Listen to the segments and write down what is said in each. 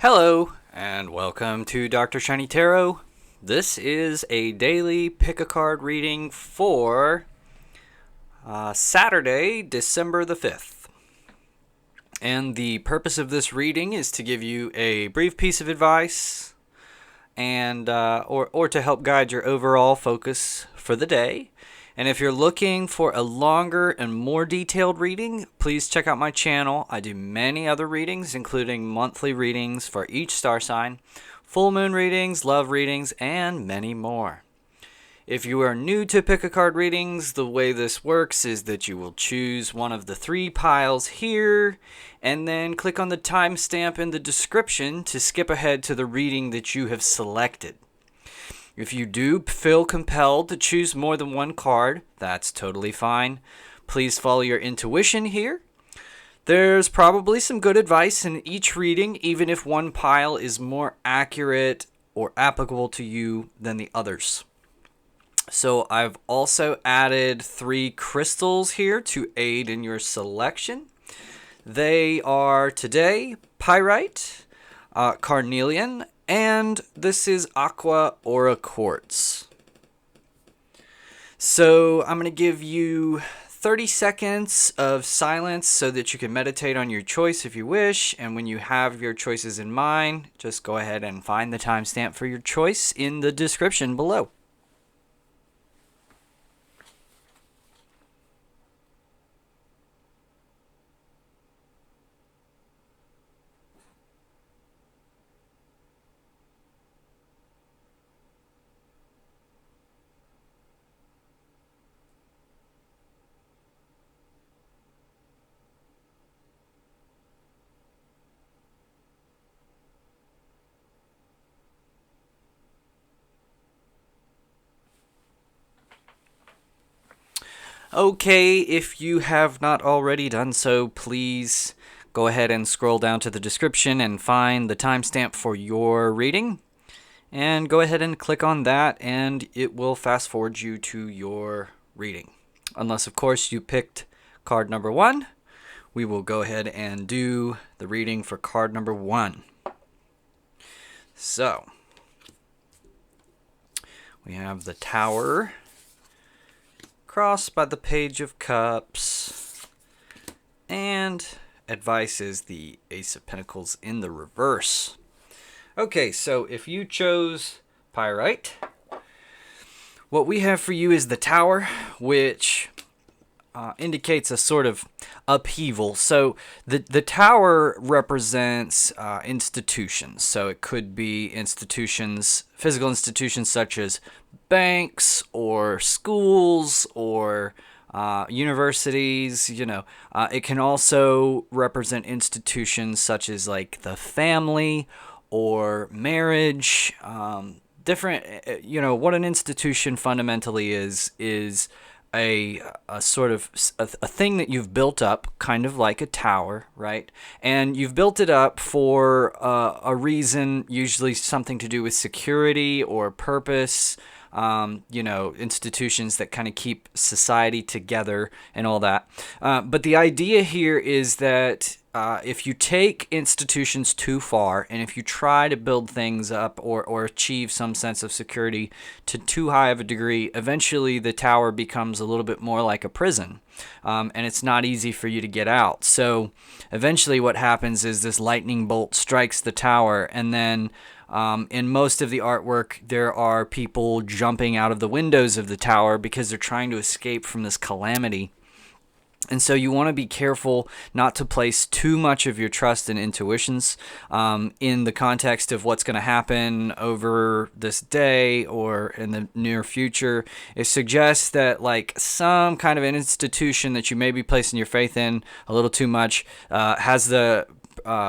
Hello, and welcome to Dr. Shiny Tarot. This is a daily pick-a-card reading for Saturday, December the 5th. And the purpose of this reading is to give you a brief piece of advice and or to help guide your overall focus for the day. And if you're looking for a longer and more detailed reading, please check out my channel. I do many other readings, including monthly readings for each star sign, full moon readings, love readings, and many more. If you are new to pick-a-card readings, the way this works is that you will choose one of the three piles here, and then click on the timestamp in the description to skip ahead to the reading that you have selected. If you do feel compelled to choose more than one card, that's totally fine. Please follow your intuition here. There's probably some good advice in each reading, even if one pile is more accurate or applicable to you than the others. So I've also added 3 crystals here to aid in your selection. They are today Pyrite, Carnelian, and this is Aqua or Quartz. So I'm going to give you 30 seconds of silence so that you can meditate on your choice if you wish. And when you have your choices in mind, just go ahead and find the timestamp for your choice in the description below. Okay, if you have not already done so, please go ahead and scroll down to the description and find the timestamp for your reading. And go ahead and click on that, and it will fast forward you to your reading. Unless, of course, you picked card number 1, we will go ahead and do the reading for card number 1. So, we have the Tower, crossed by the Page of Cups, and advice is the Ace of Pentacles in the reverse. Okay, so if you chose Pyrite, what we have for you is the Tower, which indicates a sort of upheaval. So the Tower represents institutions. So it could be institutions, physical institutions such as banks or schools or universities. It can also represent institutions such as like the family or marriage. Different, what an institution fundamentally is a sort of a thing that you've built up, kind of like a tower, right? And you've built it up for a reason, usually something to do with security or purpose. Institutions that kind of keep society together and all that. But the idea here is that if you take institutions too far, and if you try to build things up or achieve some sense of security to too high of a degree, eventually the tower becomes a little bit more like a prison. And it's not easy for you to get out. So eventually what happens is this lightning bolt strikes the tower, and then in most of the artwork, there are people jumping out of the windows of the tower because they're trying to escape from this calamity. And so you want to be careful not to place too much of your trust in intuitions in the context of what's going to happen over this day or in the near future. It suggests that like some kind of an institution that you may be placing your faith in a little too much has the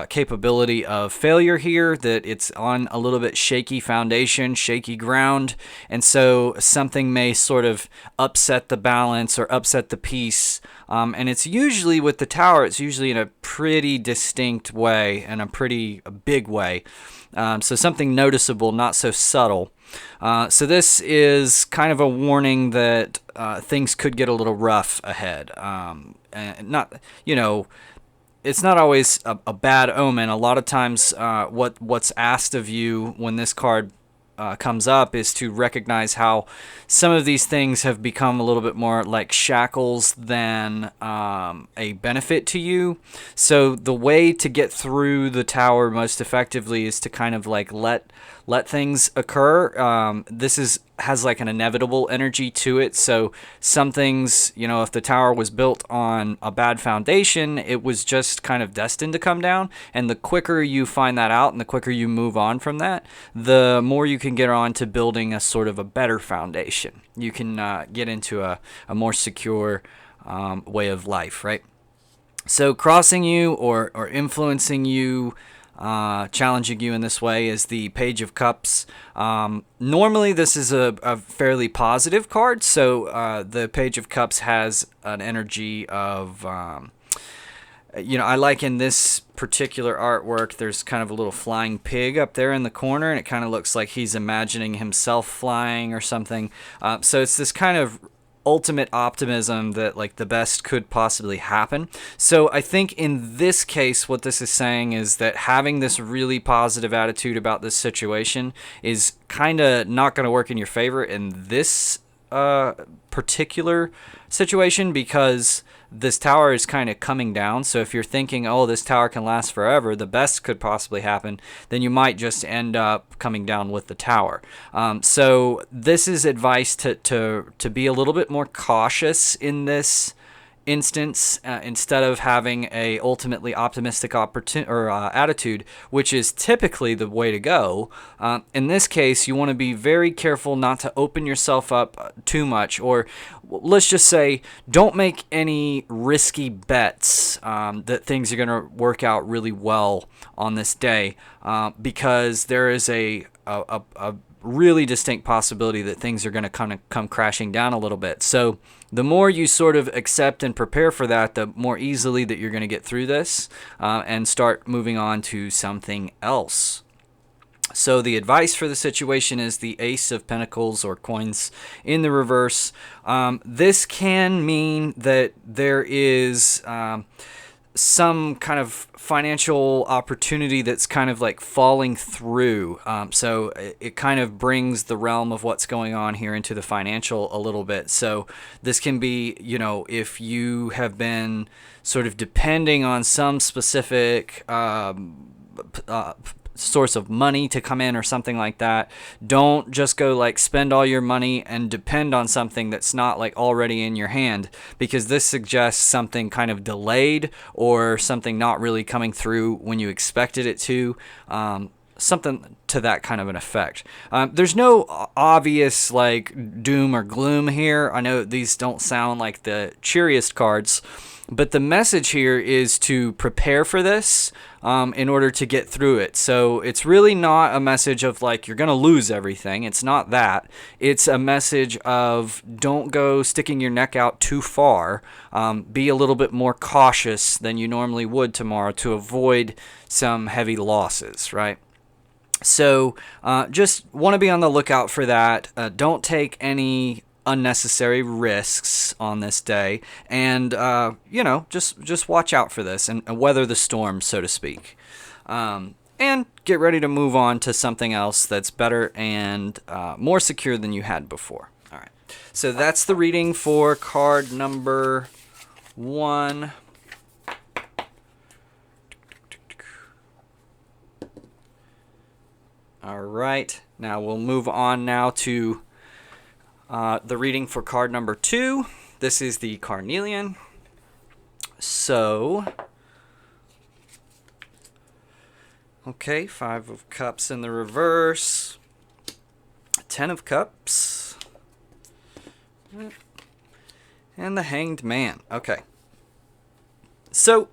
capability of failure here, that it's on a little bit shaky foundation, shaky ground, and so something may sort of upset the balance or upset the peace. And it's usually with the Tower, it's usually in a pretty distinct way and a pretty big way. So something noticeable, not so subtle. So this is kind of a warning that things could get a little rough ahead. it's not always a bad omen. A lot of times, what's asked of you when this card comes up is to recognize how some of these things have become a little bit more like shackles than a benefit to you. So the way to get through the tower most effectively is to kind of like let things occur. This has like an inevitable energy to it. So some things, if the tower was built on a bad foundation, it was just kind of destined to come down. And the quicker you find that out and the quicker you move on from that, the more you can get on to building a sort of a better foundation. You can get into a more secure way of life, right? So crossing you or influencing you, challenging you in this way is the Page of Cups. Normally this is a fairly positive card, so the Page of Cups has an energy of, I like in this particular artwork, there's kind of a little flying pig up there in the corner, and it kind of looks like he's imagining himself flying or something. So it's this kind of ultimate optimism that like the best could possibly happen. So I think in this case what this is saying is that having this really positive attitude about this situation is kind of not going to work in your favor in this particular situation, because this tower is kind of coming down. So if you're thinking, oh, this tower can last forever, the best could possibly happen, then you might just end up coming down with the tower. So this is advice to be a little bit more cautious in this instance, instead of having a ultimately optimistic attitude, which is typically the way to go. In this case, you want to be very careful not to open yourself up too much, or let's just say don't make any risky bets that things are going to work out really well on this day, because there is a really distinct possibility that things are going to come crashing down a little bit. So the more you sort of accept and prepare for that, the more easily that you're going to get through this and start moving on to something else. So the advice for the situation is the Ace of Pentacles, or coins in the reverse. This can mean that there is some kind of financial opportunity that's kind of like falling through. So it kind of brings the realm of what's going on here into the financial a little bit. So this can be, if you have been sort of depending on some specific source of money to come in or something like that, don't just go like spend all your money and depend on something that's not like already in your hand, because this suggests something kind of delayed or something not really coming through when you expected it to. Something to that kind of an effect. There's no obvious like doom or gloom here. I know these don't sound like the cheeriest cards, but the message here is to prepare for this in order to get through it. So it's really not a message of like you're going to lose everything. It's not that. It's a message of don't go sticking your neck out too far. Be a little bit more cautious than you normally would tomorrow to avoid some heavy losses, right? So just want to be on the lookout for that. Don't take any unnecessary risks on this day, and just watch out for this and weather the storm, so to speak, and get ready to move on to something else that's better and more secure than you had before. All right, so that's the reading for card number 1. All right, now we'll move on now to the reading for card number 2. This is the Carnelian. So, okay, 5 of Cups in the reverse, 10 of Cups, and the Hanged Man. Okay, so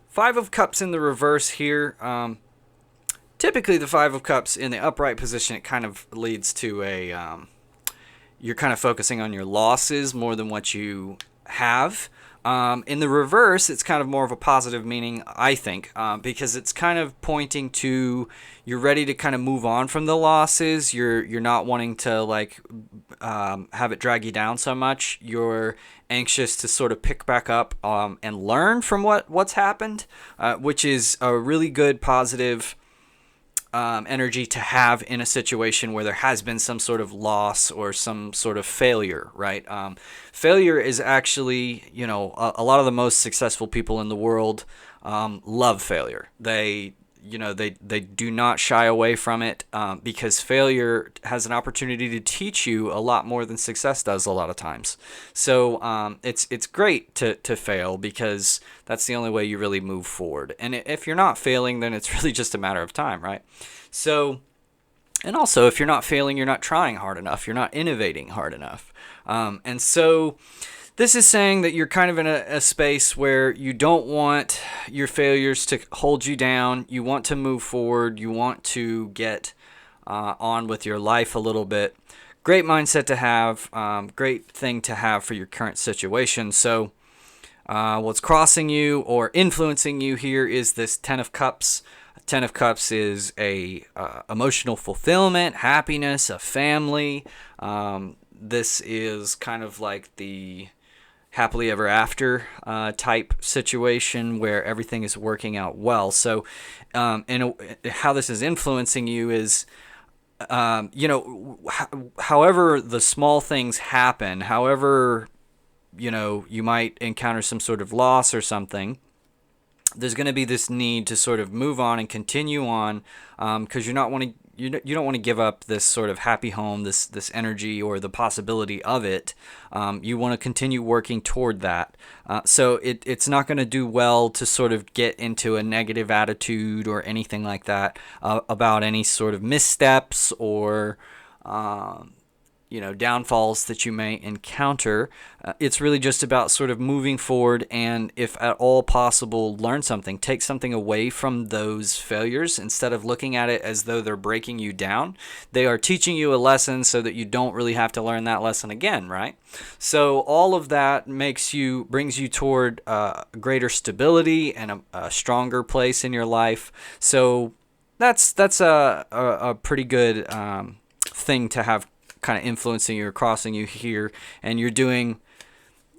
5 of Cups in the reverse here. Typically, the 5 of Cups in the upright position, it kind of leads to a you're kind of focusing on your losses more than what you have. In the reverse, it's kind of more of a positive meaning, I think, because it's kind of pointing to you're ready to kind of move on from the losses. You're not wanting to like have it drag you down so much. You're anxious to sort of pick back up and learn from what's happened, which is a really good positive energy to have in a situation where there has been some sort of loss or some sort of failure, right? Failure is actually, a lot of the most successful people in the world love failure. They do not shy away from it because failure has an opportunity to teach you a lot more than success does a lot of times. So it's great to fail because that's the only way you really move forward. And if you're not failing, then it's really just a matter of time, right? So, and also if you're not failing, you're not trying hard enough. You're not innovating hard enough. And so this is saying that you're kind of in a space where you don't want your failures to hold you down. You want to move forward. You want to get on with your life a little bit. Great mindset to have. Great thing to have for your current situation. So what's crossing you or influencing you here is this Ten of Cups. Ten of Cups is a emotional fulfillment, happiness, a family. This is kind of like the happily ever after type situation where everything is working out well. So how this is influencing you is, however the small things happen, however, you might encounter some sort of loss or something, there's going to be this need to sort of move on and continue on because you don't want to give up this sort of happy home, this energy or the possibility of it. You want to continue working toward that. So it's not going to do well to sort of get into a negative attitude or anything like that about any sort of missteps or downfalls that you may encounter. It's really just about sort of moving forward and, if at all possible, learn something. Take something away from those failures instead of looking at it as though they're breaking you down. They are teaching you a lesson so that you don't really have to learn that lesson again, right? So all of that brings you toward greater stability and a stronger place in your life. So that's a pretty good thing to have kind of influencing you or crossing you here, and you're doing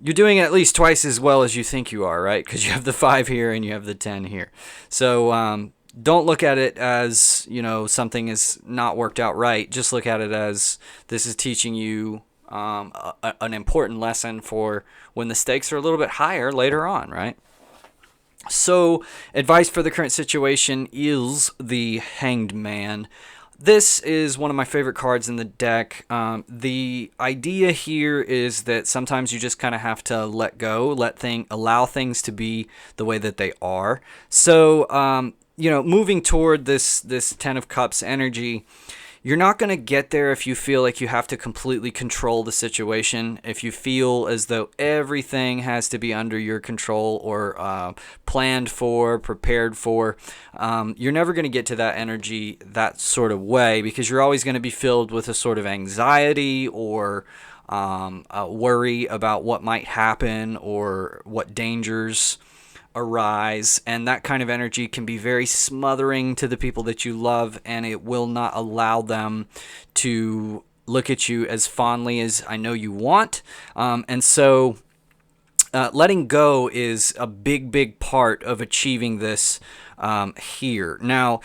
at least twice as well as you think you are, right? Because you have the 5 here and you have the 10 here. So don't look at it as something is not worked out right. Just look at it as this is teaching you an important lesson for when the stakes are a little bit higher later on, right? So advice for the current situation is the Hanged Man. This is one of my favorite cards in the deck. The idea here is that sometimes you just kind of have to let go, allow things to be the way that they are. So, moving toward this Ten of Cups energy, you're not going to get there if you feel like you have to completely control the situation, if you feel as though everything has to be under your control or planned for, prepared for. You're never going to get to that energy that sort of way because you're always going to be filled with a sort of anxiety or a worry about what might happen or what dangers arise, and that kind of energy can be very smothering to the people that you love, and it will not allow them to look at you as fondly as I know you want. And so letting go is a big part of achieving this here. Now,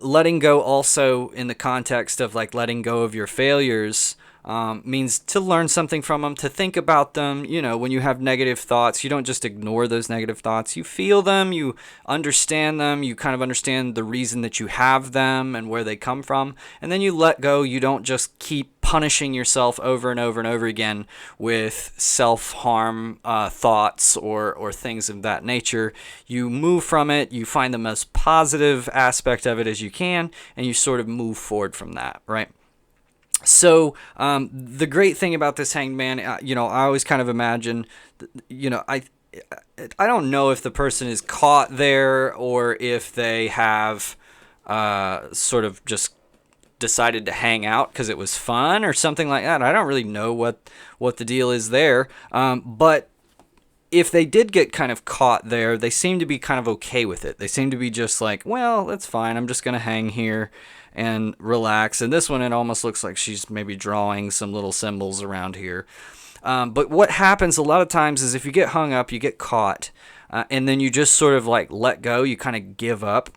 letting go also in the context of like letting go of your failures means to learn something from them, to think about them. When you have negative thoughts, you don't just ignore those negative thoughts. You feel them, you understand them, you kind of understand the reason that you have them and where they come from, and then you let go. You don't just keep punishing yourself over and over and over again with self-harm thoughts or things of that nature. You move from it, you find the most positive aspect of it as you can, and you sort of move forward from that, right? So the great thing about this Hanged Man, I always kind of imagine, I don't know if the person is caught there or if they have sort of just decided to hang out because it was fun or something like that. I don't really know what the deal is there. But if they did get kind of caught there, they seem to be kind of okay with it. They seem to be just like, well, that's fine. I'm just going to hang here and relax. And this one, it almost looks like she's maybe drawing some little symbols around here. But what happens a lot of times is if you get hung up, you get caught, and then you just sort of like let go, you kind of give up.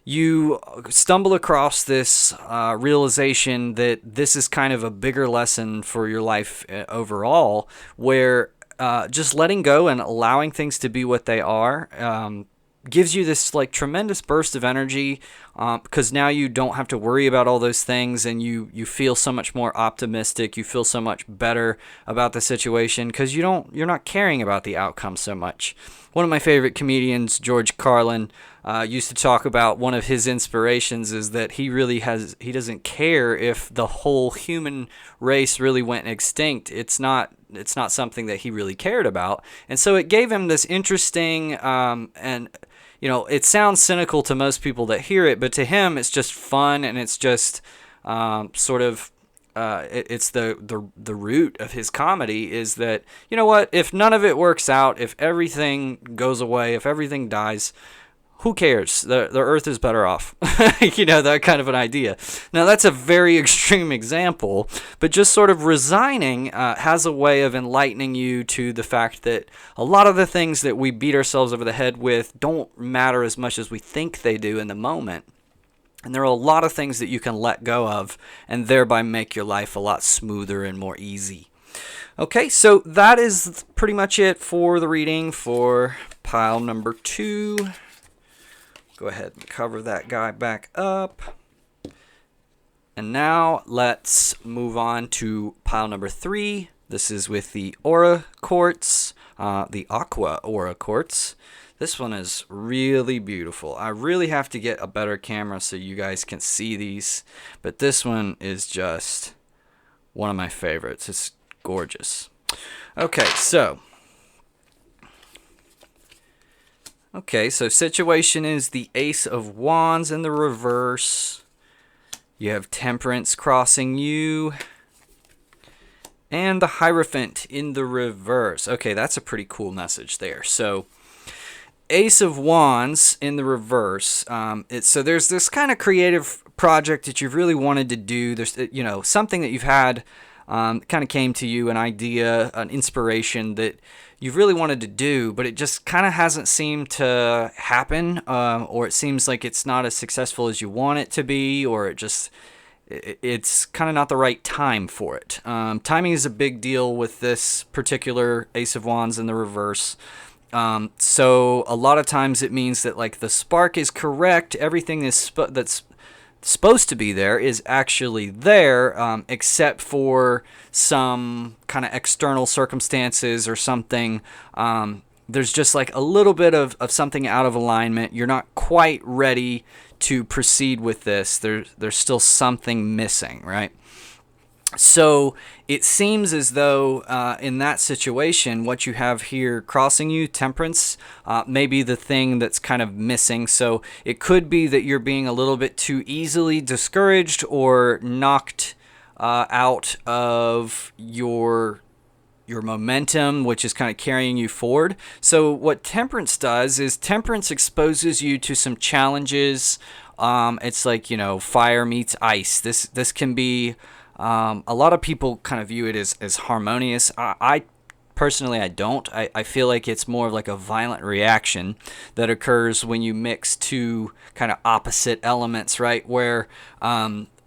You stumble across this realization that this is kind of a bigger lesson for your life overall, where just letting go and allowing things to be what they are gives you this like tremendous burst of energy, because now you don't have to worry about all those things, and you feel so much more optimistic. You feel so much better about the situation because you're not caring about the outcome so much. One of my favorite comedians, George Carlin, used to talk about one of his inspirations is that he doesn't care if the whole human race really went extinct. It's not something that he really cared about. And so it gave him this interesting, and it sounds cynical to most people that hear it, but to him it's just fun, and it's just sort of it's the root of his comedy is that, you know what, if none of it works out, if everything goes away, if everything dies, who cares? The earth is better off. That kind of an idea. Now, that's a very extreme example, but just sort of resigning has a way of enlightening you to the fact that a lot of the things that we beat ourselves over the head with don't matter as much as we think they do in the moment. And there are a lot of things that you can let go of and thereby make your life a lot smoother and more easy. Okay, so that is pretty much it for the reading for pile number 2. Go ahead and cover that guy back up. And now let's move on to pile number 3. This is with the Aura Quartz, the Aqua Aura Quartz. This one is really beautiful. I really have to get a better camera so you guys can see these, but this one is just one of my favorites. It's gorgeous. Okay, so situation is the Ace of Wands in the reverse. You have Temperance crossing you. And the Hierophant in the reverse. Okay, that's a pretty cool message there. So, Ace of Wands in the reverse. So there's this kind of creative project that you've really wanted to do. There's something that you've had kind of came to you, an idea, an inspiration that you've really wanted to do, but it just kind of hasn't seemed to happen, or it seems like it's not as successful as you want it to be, or it's kind of not the right time for it. Timing is a big deal with this particular Ace of Wands in the reverse. So a lot of times it means that like the spark is correct, everything is that's supposed to be there is actually there, except for some kind of external circumstances or something. There's just like a little bit of something out of alignment. You're not quite ready to proceed with this. There's still something missing, right? So it seems as though in that situation, what you have here crossing you, Temperance, may be the thing that's kind of missing. So it could be that you're being a little bit too easily discouraged or knocked out of your momentum, which is kind of carrying you forward. So what Temperance does is Temperance exposes you to some challenges. It's like, fire meets ice. This can be... a lot of people kind of view it as harmonious. I personally, I don't. I feel like it's more of like a violent reaction that occurs when you mix two kind of opposite elements, right? Where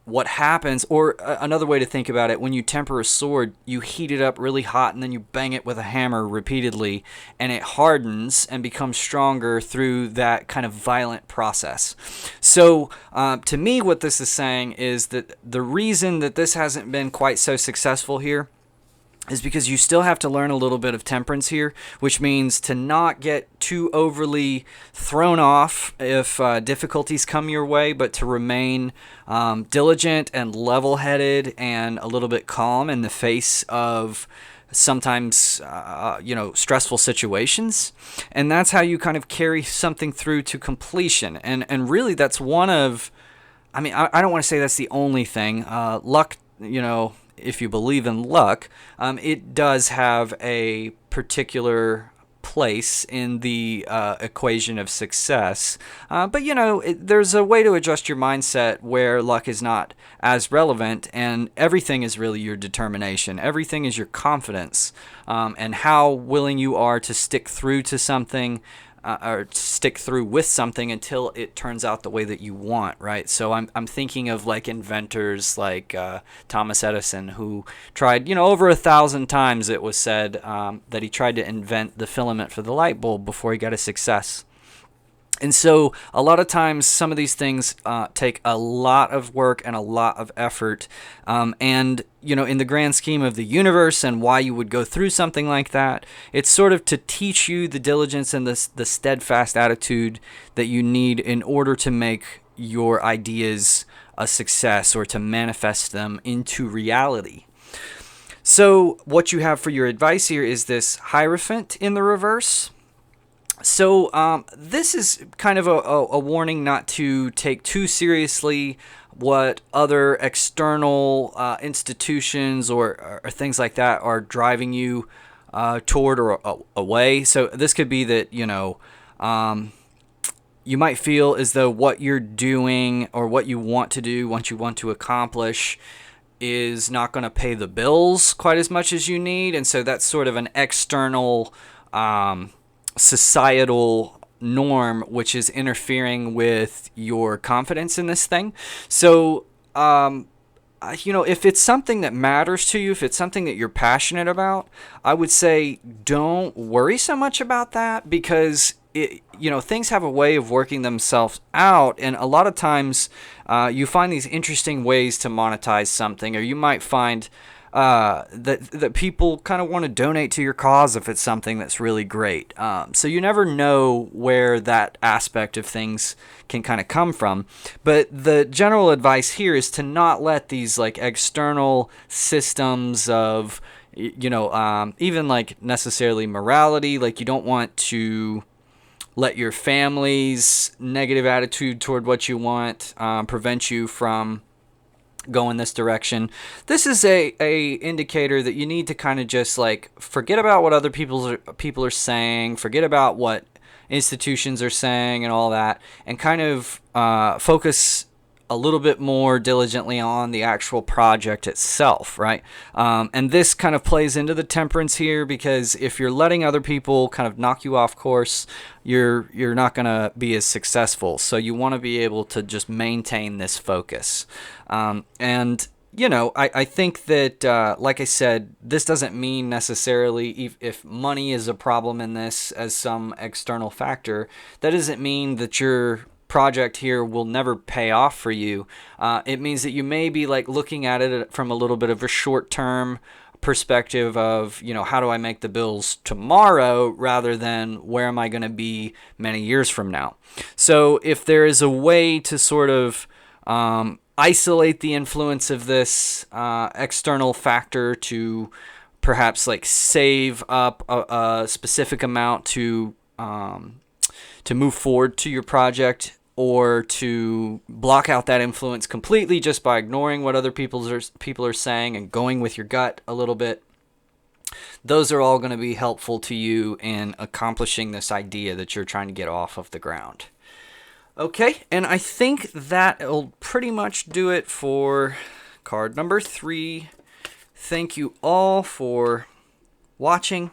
what happens, or another way to think about it, when you temper a sword, you heat it up really hot and then you bang it with a hammer repeatedly, and it hardens and becomes stronger through that kind of violent process. So to me, what this is saying is that the reason that this hasn't been quite so successful here is because you still have to learn a little bit of temperance here, which means to not get too overly thrown off if difficulties come your way, but to remain diligent and level-headed and a little bit calm in the face of sometimes stressful situations. And that's how you kind of carry something through to completion. And really that's one of, I don't want to say that's the only thing. Luck, if you believe in luck, it does have a particular place in the equation of success. But there's a way to adjust your mindset where luck is not as relevant, and everything is really your determination. Everything is your confidence, and how willing you are to stick through to something, or stick through with something until it turns out the way that you want, right? So I'm thinking of like inventors like Thomas Edison, who tried, over 1,000 times it was said that he tried to invent the filament for the light bulb before he got a success. And so a lot of times some of these things take a lot of work and a lot of effort. And, in the grand scheme of the universe and why you would go through something like that, it's sort of to teach you the diligence and the steadfast attitude that you need in order to make your ideas a success or to manifest them into reality. So what you have for your advice here is this Hierophant in the reverse. So this is kind of a warning not to take too seriously what other external institutions or things like that are driving you toward or away. So this could be that, you might feel as though what you're doing or what you want to do, what you want to accomplish, is not going to pay the bills quite as much as you need. And so that's sort of an external societal norm which is interfering with your confidence in this thing. So if it's something that matters to you, if it's something that you're passionate about, I would say don't worry so much about that, because things have a way of working themselves out, and a lot of times you find these interesting ways to monetize something, or you might find that people kind of want to donate to your cause if it's something that's really great. So you never know where that aspect of things can kind of come from. But the general advice here is to not let these like external systems of, even like necessarily morality, like you don't want to let your family's negative attitude toward what you want prevent you from go in this direction. This is a indicator that you need to kind of just like forget about what other people are saying, forget about what institutions are saying and all that, and kind of focus a little bit more diligently on the actual project itself, right? And this kind of plays into the temperance here, because if you're letting other people kind of knock you off course, you're not going to be as successful. So you want to be able to just maintain this focus. And I think that, like I said, this doesn't mean necessarily if money is a problem in this as some external factor, that doesn't mean that your project here will never pay off for you. It means that you may be like looking at it from a little bit of a short-term perspective of, how do I make the bills tomorrow, rather than where am I going to be many years from now. So if there is a way to sort of isolate the influence of this external factor to perhaps like save up a specific amount to move forward to your project, or to block out that influence completely just by ignoring what other people are saying and going with your gut a little bit, those are all going to be helpful to you in accomplishing this idea that you're trying to get off of the ground. Okay, and I think that'll pretty much do it for card number 3. Thank you all for watching.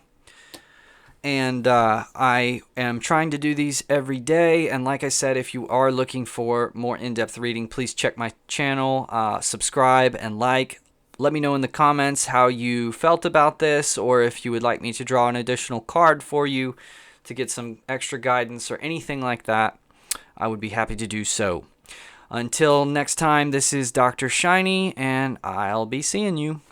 And I am trying to do these every day. And like I said, if you are looking for more in-depth reading, please check my channel, subscribe and like. Let me know in the comments how you felt about this, or if you would like me to draw an additional card for you to get some extra guidance or anything like that. I would be happy to do so. Until next time, this is Dr. Shiny, and I'll be seeing you.